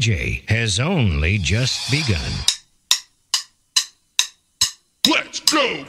DJ has only just begun. Let's go!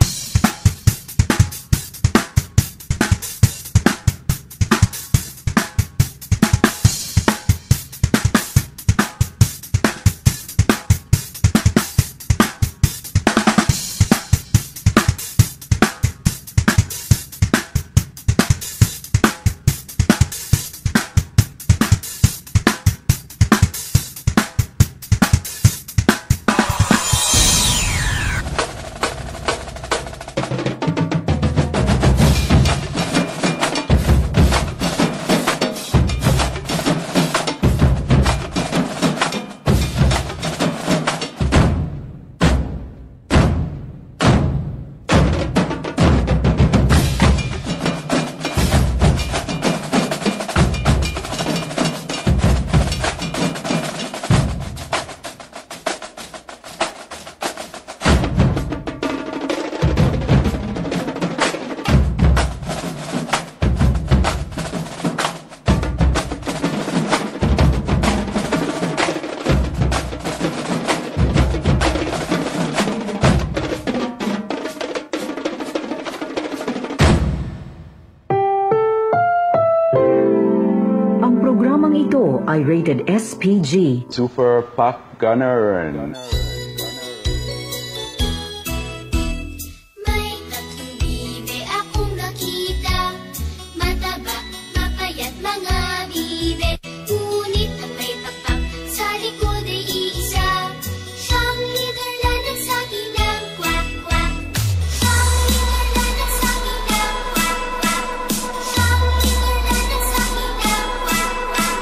Ay rated SPG. Super Pop Gunner. May tatlong bibe akong nakita, mataba, mapayat mga bibe. Ngunit ang may pakpak sa likod ay iisa. Siyang leader lang nagsabi ng kwak kwak. Siyang leader lang nagsabi ng kwak kwak. Siyang leader lang nagsabi ng kwak kwak.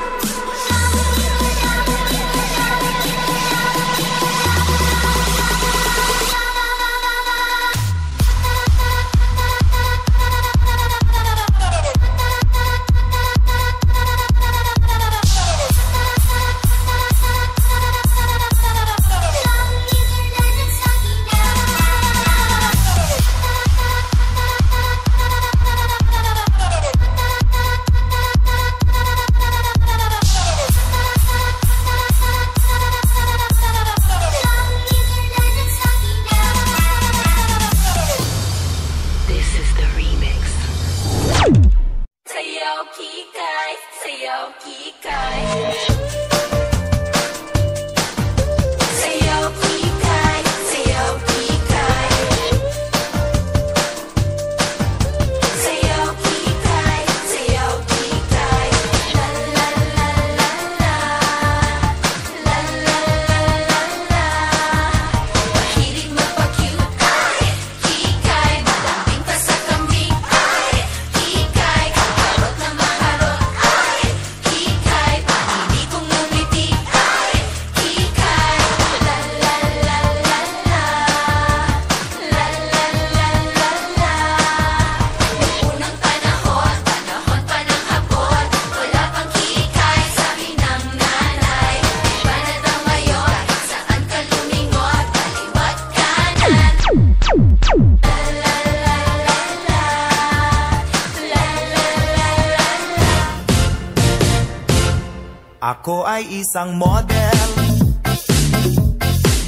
Ako ay isang model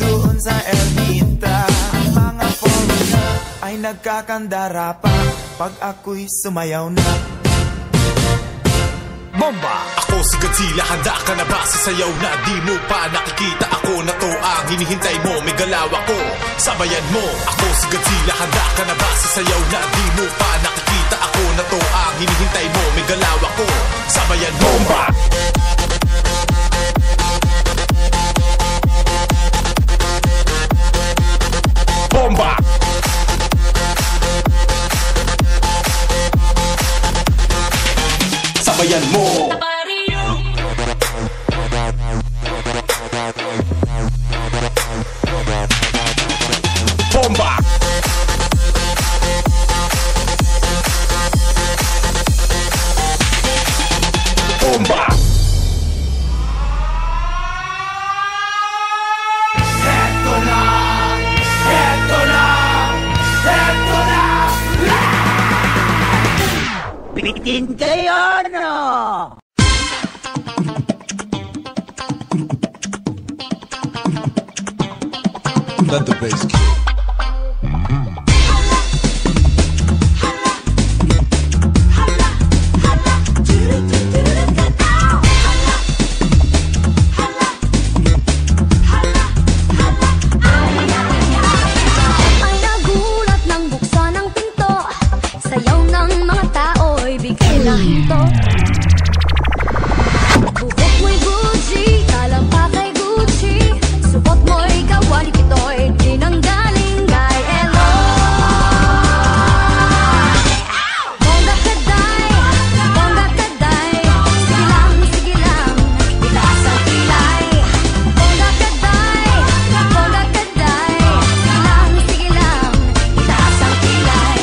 doon sa Ermita. Ang mga foreigner ay nagkakandara pa pag ako'y sumayaw na. Bomba! Ako si Godzilla, handa ka na ba sa sayaw na di mo pa nakikita? Ako na to ang hinihintay mo, may galaw ako, sabayan mo. Ako si Godzilla, handa ka na ba sa sayaw na di mo pa nakikita? Ako na to ang hinihintay mo, may galaw ako, sabayan mo. Bomba! Bomba! Sabayan mo! Bomba! Bomba! Eto na! Eto na! Eto na! Bitin kayo, no? Let the bass kick. Ay nagulat nang buksan ang pinto. Sayaw ng mga tao'y bigay na hinto. Buhok mo'y Gucci, talang pa kay Gucci. Supot mo'y kawali pito'y tinanggaling kay Eloy. Bongga kaday, sige lang, itaas ang kilay. Bongga kaday, sige lang, itaas ang kilay.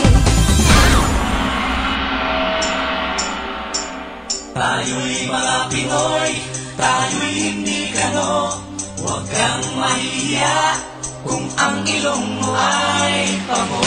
Tayo'y mga Pinoy, tayo'y hindi kano. Huwag kang mahiya kung ang ilong mo ay pango.